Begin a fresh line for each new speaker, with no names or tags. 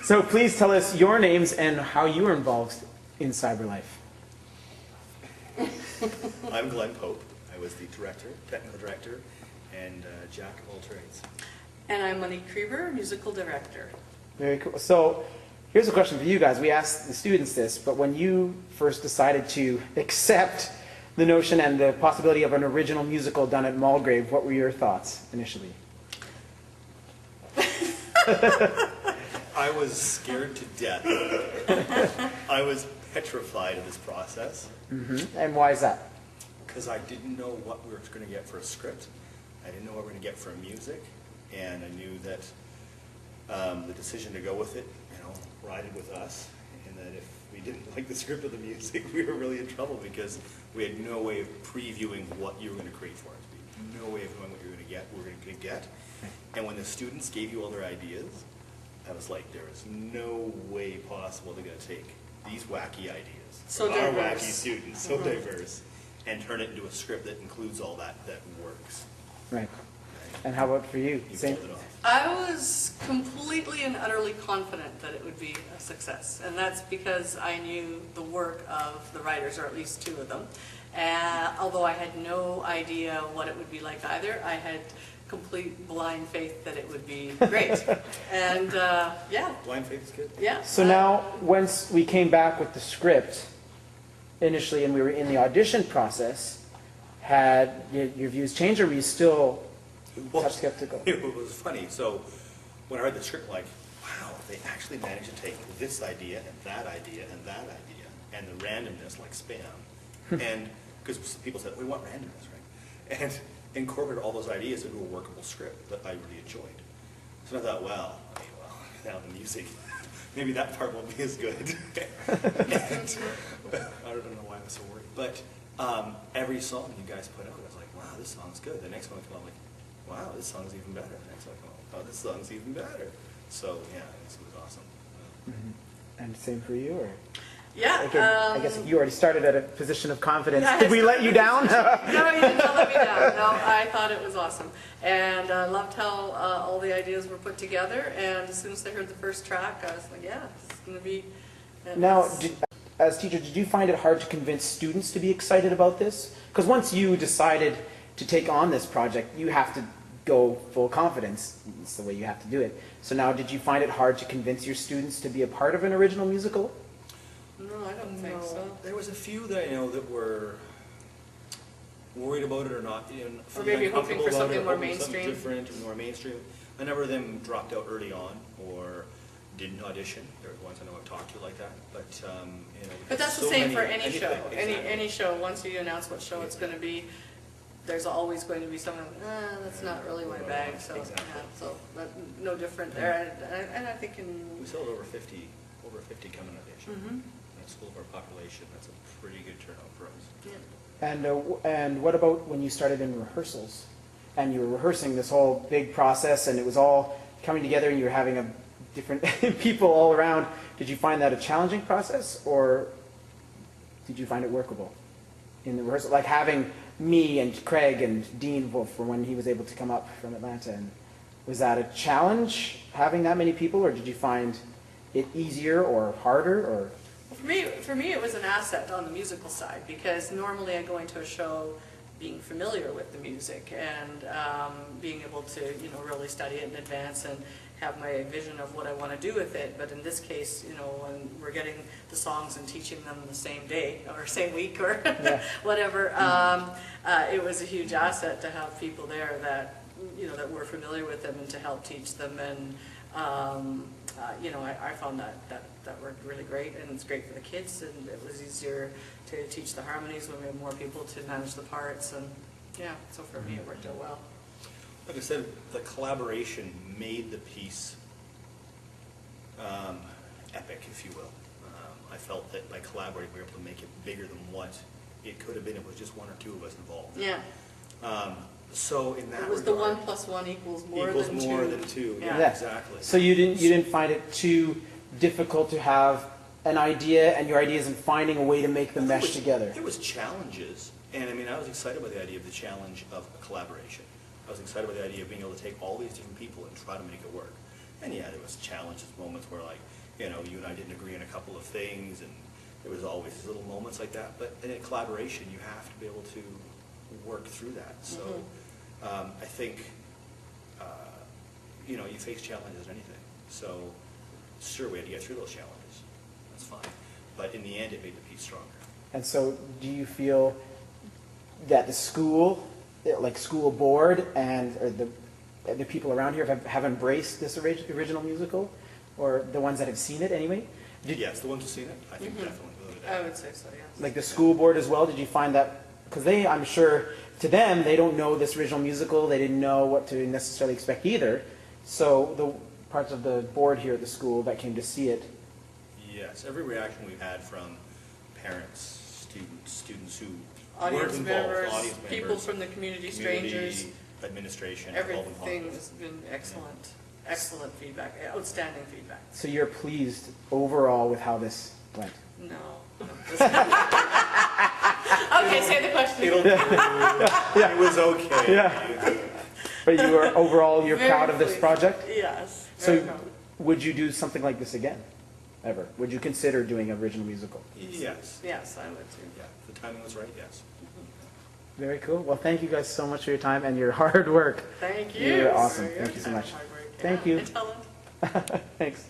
So please tell us your names and how you were involved in CyberLife.
I'm Glen Pope. I was the director, technical director, and jack of all trades.
And I'm Monique Krieber, musical director.
Very cool. So here's a question for you guys. We asked the students this, but when you first decided to accept the notion and the possibility of an original musical done at Mulgrave, what were your thoughts initially?
I was scared to death. I was petrified of this process.
Mm-hmm. And why is that?
Because I didn't know what we were going to get for a script. I didn't know what we were going to get for music. And I knew that the decision to go with it, rided with us. And that if we didn't like the script or the music, we were really in trouble because we had no way of previewing what you were going to create for us. We had no way of knowing what you were going to get, And when the students gave you all their ideas, I was like, there is no way possible they're going to take these wacky ideas,
So
our
diverse.
wacky students, so diverse, and turn it into a script that includes all that works.
Right. And how about for you?
You
Same.
pulled it off.
I was completely and utterly confident that it would be a success. And that's because I knew the work of the writers, or at least two of them. And although I had no idea what it would be like either, I had complete blind faith that it would be great. And yeah.
Blind faith is good.
Yeah.
So now, once we came back with the script initially and we were in the audition process, had your views changed, or were you still touch skeptical?
It was funny. So when I read the script, like, wow, they actually managed to take this idea and that idea and that idea and the randomness, like spam. And because people said, we want randomness, right? And incorporated all those ideas into a workable script that I really enjoyed. So I thought, well, now the music, maybe that part won't be as good. And, I don't know why I was so worried. But every song you guys put out, I was like, wow, this song's good. The next one came out, like, wow, this song's even better. The next one came out, oh, this song's even better. So yeah, it was awesome.
Mm-hmm. And same for you, or?
Yeah.
Okay, I guess you already started at a position of confidence.
Yeah,
Did we let you down?
No, you didn't let me down. No, I thought it was awesome. And I loved how all the ideas were put together. And as soon as I heard the first track, I was like, yeah, this is going to be...
Now, as teacher, did you find it hard to convince students to be excited about this? Because once you decided to take on this project, you have to go full confidence. It's the way you have to do it. So now, did you find it hard to convince your students to be a part of an original musical?
No, I don't think so.
There was a few that I know that were worried about it or not,
Or maybe hoping for something more
something
mainstream.
different and more mainstream. A number of them dropped out early on or didn't audition. There were ones I know I've talked to like that, but
But that's the
so
same
many-
for any show.
exactly.
Any show. Once you announce what show it's going to be, there's always going to be someone. That's not really my bag. So
Exactly.
yeah, so no different there. And I think
We sold over 50 coming audition. That's school of our population. That's a pretty good turnout for us.
Yeah.
And what about when you started in rehearsals? And you were rehearsing this whole big process, and it was all coming together, and you were having a different people all around. Did you find that a challenging process, or did you find it workable in the rehearsal? Like having me and Craig and Dean Wolf for when he was able to come up from Atlanta. And was that a challenge, having that many people, or did you find it easier or harder? Or
For me, it was an asset on the musical side, because normally I go into a show being familiar with the music and being able to, really study it in advance and have my vision of what I want to do with it. But in this case, when we're getting the songs and teaching them the same day or same week or whatever, it was a huge asset to have people there that, that were familiar with them and to help teach them. And I found that worked really great, and it's great for the kids, and it was easier to teach the harmonies when we had more people to manage the parts, and yeah, so for me it worked out well.
Like I said, the collaboration made the piece epic, if you will. I felt that by collaborating, we were able to make it bigger than what it could have been. It was just one or two of us involved.
Yeah.
So in that
It was
regard,
the 1 + 1 equals more
equals
than
more
2.
than 2.
Yeah.
Yeah, exactly.
So you didn't find it too difficult to have an idea and your ideas and finding a way to make them mesh together?
There was challenges, and I was excited by the idea of the challenge of collaboration. I was excited by the idea of being able to take all these different people and try to make it work. And yeah, there was challenges, moments where like, you know, you and I didn't agree on a couple of things, and there was always these little moments like that. But in collaboration, you have to be able to work through that. So I think, you know, you face challenges in anything. So sure, we had to get through those challenges. That's fine. But in the end, it made the piece stronger.
And so do you feel that the school, like school board and or the people around here have embraced this original musical, or the ones that have seen it anyway?
Yes, the ones who've seen it, I think definitely voted
I
out.
would say so, yes.
Like the school board as well, did you find that, because they, I'm sure, to them, they don't know this original musical, they didn't know what to necessarily expect either, so the parts of the board here at the school that came to see it.
Yes, every reaction we've had from parents, students who
Audience
weren't involved,
members,
audience
people
members,
from the community, strangers,
administration, all been
everything
positive.
has been excellent, excellent feedback, outstanding feedback.
So you're pleased overall with how this went?
No. Okay, say the question.
It was okay.
Yeah. But you were, overall, you're
Very
proud of this
pleased.
project?
Yes.
So
very proud.
would you do something like this again, ever? Would you consider doing an original musical?
Yes,
Yes, I would too.
yeah, if the timing was right, yes.
Very cool. Well, thank you guys so much for your time and your hard work.
Thank you.
You're awesome.
Very
Thank
good.
you so much.
Hard work,
Thank
yeah.
you.
And talent.
Thanks.